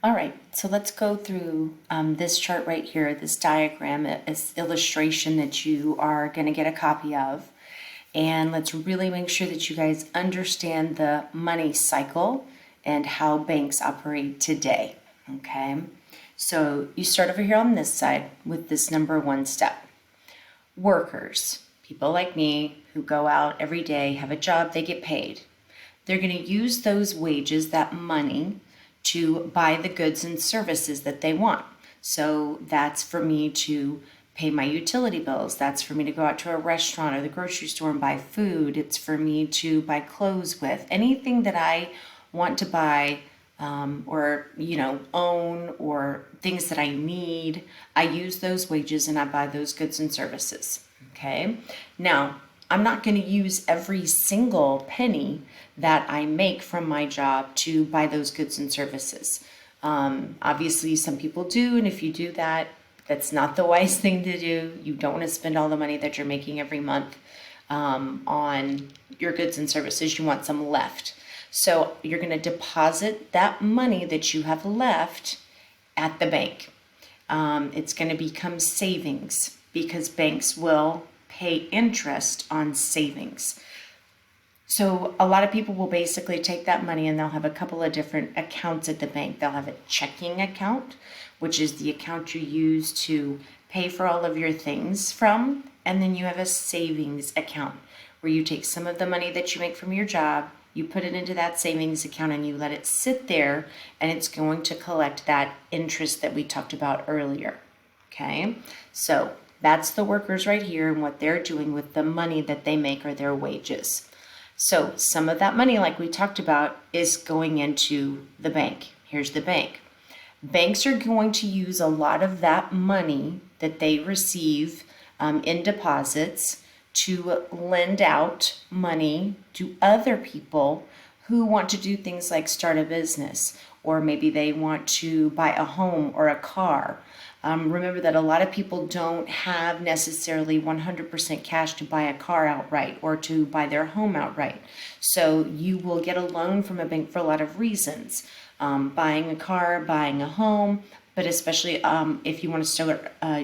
All right, so let's go through this chart right here, this diagram, this illustration that you are going to get a copy of. And let's really make sure that you guys understand the money cycle and how banks operate today, okay? So you start over here on this side with this number one step. Workers, people like me who go out every day, have a job, they get paid. They're going to use those wages, that money, to buy the goods and services that they want. So that's for me to pay my utility bills. That's for me to go out to a restaurant or the grocery store and buy food. It's for me to buy clothes with. Anything that I want to buy or, own, or things that I need, I use those wages and I buy those goods and services. Okay. Now, I'm not going to use every single penny that I make from my job to buy those goods and services. Obviously, some people do, and if you do that, that's not the wise thing to do. You don't want to spend all the money that you're making every month on your goods and services. You want some left. So you're going to deposit that money that you have left at the bank. It's going to become savings because banks will pay interest on savings. So a lot of people will basically take that money and they'll have a couple of different accounts at the bank. They'll have a checking account, which is the account you use to pay for all of your things from. And then you have a savings account where you take some of the money that you make from your job, you put it into that savings account and you let it sit there, and it's going to collect that interest that we talked about earlier. Okay, so that's the workers right here and what they're doing with the money that they make or their wages. So some of that money, like we talked about, is going into the bank. Here's the bank. Banks are going to use a lot of that money that they receive in deposits to lend out money to other people who want to do things like start a business, or maybe they want to buy a home or a car. Remember that a lot of people don't have necessarily 100% cash to buy a car outright or to buy their home outright. So you will get a loan from a bank for a lot of reasons. Buying a car, buying a home, but especially if you want to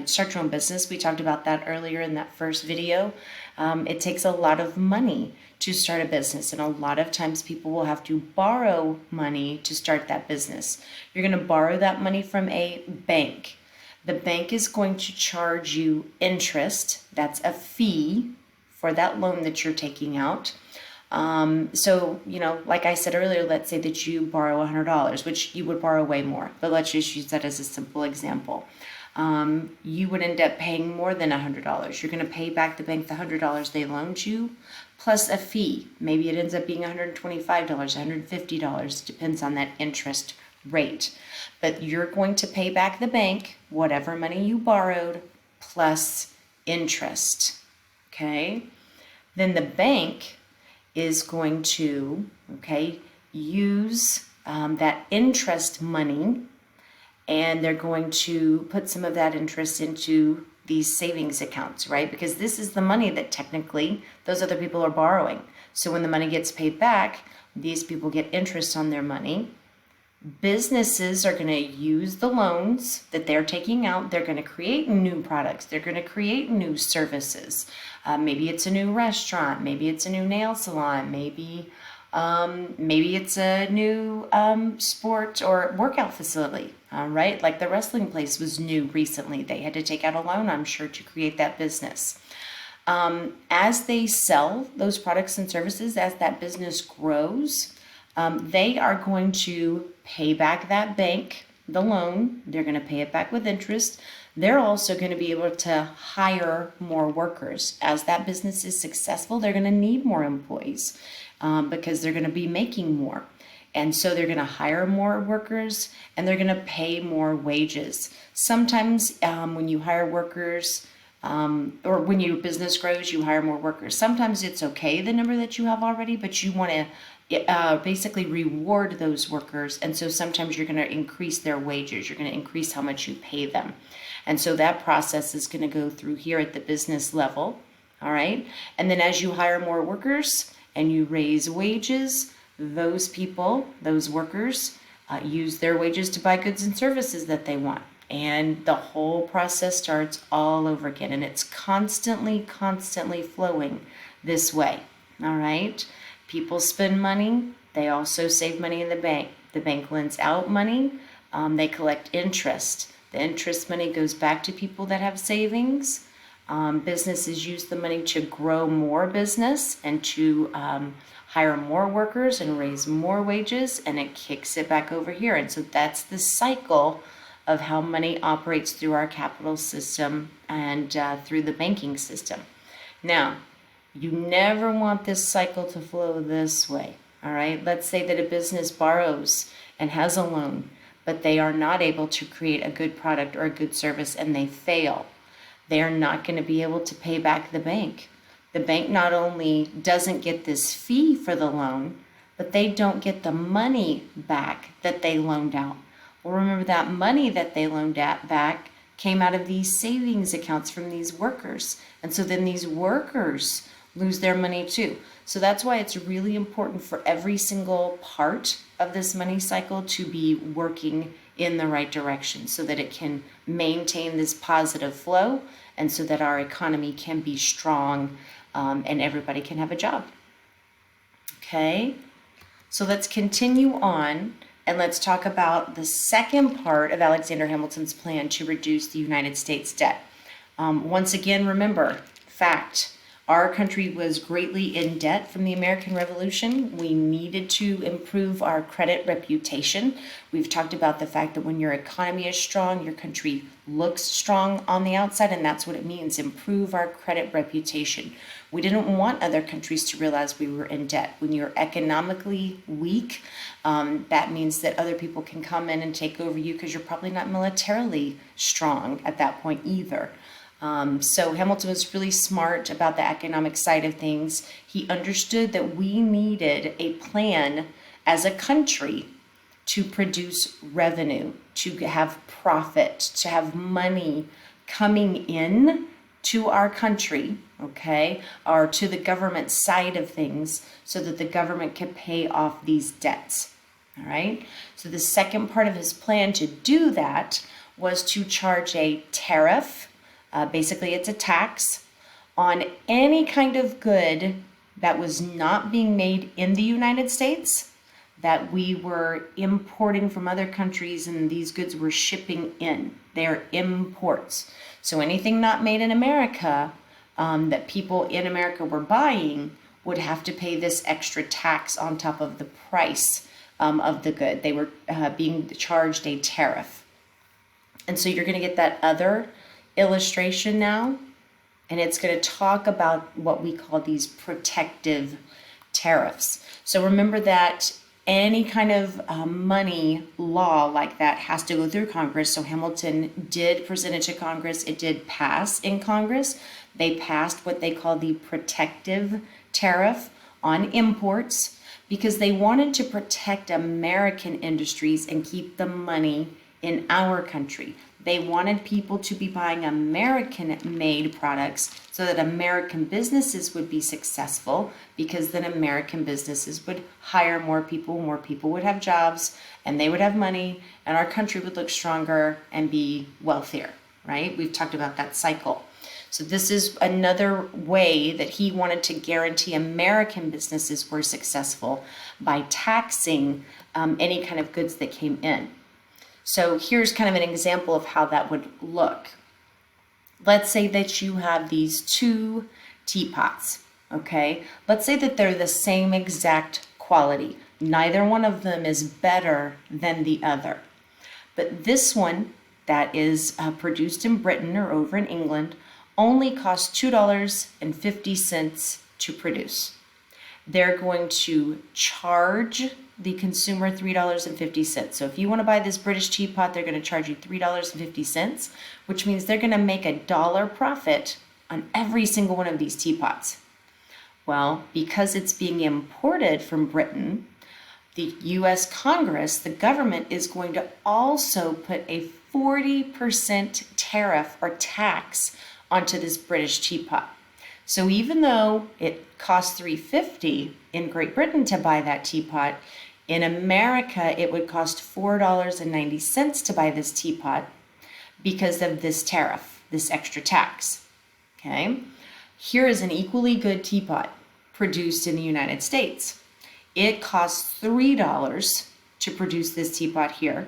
start your own business. We talked about that earlier in that first video. It takes a lot of money to start a business, and a lot of times people will have to borrow money to start that business. You're going to borrow that money from a bank. The bank is going to charge you interest. That's a fee for that loan that you're taking out. So, like I said earlier, let's say that you borrow $100, which you would borrow way more, but let's just use that as a simple example. You would end up paying more than $100. You're going to pay back the bank the $100 they loaned you, plus a fee. Maybe it ends up being $125, $150, depends on that interest rate. But you're going to pay back the bank whatever money you borrowed plus interest. Okay? Then the bank is going to, use that interest money, and they're going to put some of that interest into these savings accounts, right? Because this is the money that technically those other people are borrowing. So when the money gets paid back, these people get interest on their money. Businesses are going to use the loans that they're taking out. They're going to create new products. They're going to create new services. Maybe it's a new restaurant. Maybe it's a new nail salon. Maybe it's a new sport or workout facility, right? Like the wrestling place was new recently. They had to take out a loan, I'm sure, to create that business. As they sell those products and services, as that business grows, they are going to pay back that bank the loan. They're going to pay it back with interest. They're also going to be able to hire more workers. As that business is successful, they're going to need more employees because they're going to be making more. And so they're going to hire more workers and they're going to pay more wages. Sometimes when you hire workers, or when your business grows, you hire more workers. Sometimes it's okay, the number that you have already, but you want to basically reward those workers. And so sometimes you're going to increase their wages. You're going to increase how much you pay them. And so that process is going to go through here at the business level. All right. And then as you hire more workers and you raise wages, those people, those workers, use their wages to buy goods and services that they want. And the whole process starts all over again. And it's constantly flowing this way. All right? People spend money. They also save money in the bank. The bank lends out money. They collect interest. The interest money goes back to people that have savings. Businesses use the money to grow more business and to hire more workers and raise more wages, and it kicks it back over here. And so that's the cycle of how money operates through our capital system and through the banking system. Now, you never want this cycle to flow this way, all right? Let's say that a business borrows and has a loan, but they are not able to create a good product or a good service and they fail. They are not going to be able to pay back the bank. The bank not only doesn't get this fee for the loan, but they don't get the money back that they loaned out. Well, remember that money that they loaned back came out of these savings accounts from these workers. And so then these workers lose their money too. So that's why it's really important for every single part of this money cycle to be working in the right direction so that it can maintain this positive flow and so that our economy can be strong and everybody can have a job. Okay, so let's continue on and let's talk about the second part of Alexander Hamilton's plan to reduce the United States debt. Once again, remember, fact, our country was greatly in debt from the American Revolution. We needed to improve our credit reputation. We've talked about the fact that when your economy is strong, your country looks strong on the outside, and that's what it means, improve our credit reputation. We didn't want other countries to realize we were in debt. When you're economically weak, that means that other people can come in and take over you because you're probably not militarily strong at that point either. So Hamilton was really smart about the economic side of things. He understood that we needed a plan as a country to produce revenue, to have profit, to have money coming in to our country, okay, or to the government side of things so that the government could pay off these debts, all right? So the second part of his plan to do that was to charge a tariff. Basically, it's a tax on any kind of good that was not being made in the United States that we were importing from other countries and these goods were shipping in. They're imports. So anything not made in America that people in America were buying would have to pay this extra tax on top of the price of the good. They were being charged a tariff. And so you're going to get that other illustration now, and it's going to talk about what we call these protective tariffs. So remember that any kind of money law like that has to go through Congress. So Hamilton did present it to Congress. It did pass in Congress. They passed what they call the protective tariff on imports because they wanted to protect American industries and keep the money in our country. They wanted people to be buying American-made products so that American businesses would be successful because then American businesses would hire more people would have jobs, and they would have money, and our country would look stronger and be wealthier, right? We've talked about that cycle. So this is another way that he wanted to guarantee American businesses were successful by taxing any kind of goods that came in. So here's kind of an example of how that would look. Let's say that you have these two teapots, okay? Let's say that they're the same exact quality. Neither one of them is better than the other. But this one that is produced in Britain or over in England only costs $2.50 to produce. They're going to charge the consumer $3.50. So if you want to buy this British teapot, they're going to charge you $3.50, which means they're going to make $1 profit on every single one of these teapots. Well, because it's being imported from Britain, the U.S. Congress, the government, is going to also put a 40% tariff or tax onto this British teapot. So even though it costs $3.50 in Great Britain to buy that teapot, In America, it would cost $4.90 to buy this teapot because of this tariff, this extra tax. Okay? Here is an equally good teapot produced in the United States. It costs $3 to produce this teapot here.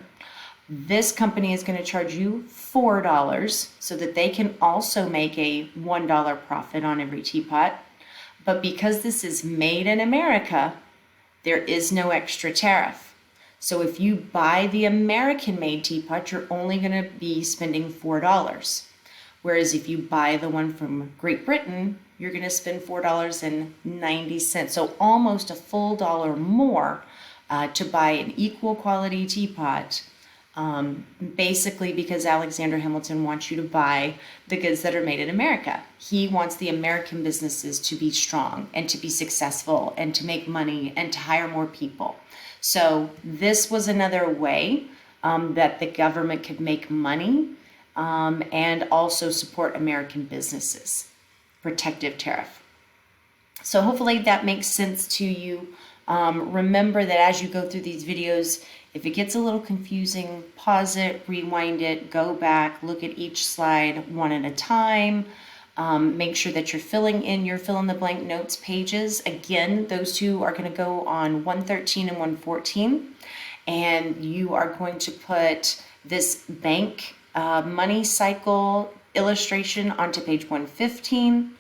This company is going to charge you $4 so that they can also make a $1 profit on every teapot. But because this is made in America, there is no extra tariff. So if you buy the American-made teapot, you're only going to be spending $4. Whereas if you buy the one from Great Britain, you're going to spend $4.90. So almost a full dollar more to buy an equal quality teapot. Basically because Alexander Hamilton wants you to buy the goods that are made in America. He wants the American businesses to be strong and to be successful and to make money and to hire more people. So this was another way that the government could make money and also support American businesses. Protective tariff. So hopefully that makes sense to you. Remember that as you go through these videos, if it gets a little confusing, pause it, rewind it, go back, look at each slide one at a time. Make sure that you're filling in your fill in the blank notes pages. Again, those two are going to go on 113 and 114. And you are going to put this bank money cycle illustration onto page 115.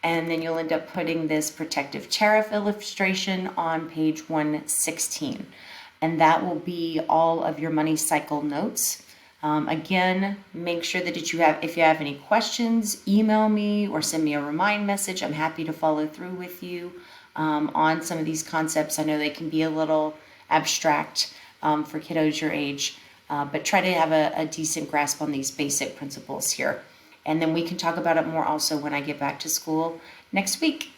And then you'll end up putting this protective tariff illustration on page 116. And that will be all of your money cycle notes. Again, make sure that if you have any questions, email me or send me a remind message. I'm happy to follow through with you on some of these concepts. I know they can be a little abstract for kiddos your age, but try to have a decent grasp on these basic principles here. And then we can talk about it more also when I get back to school next week.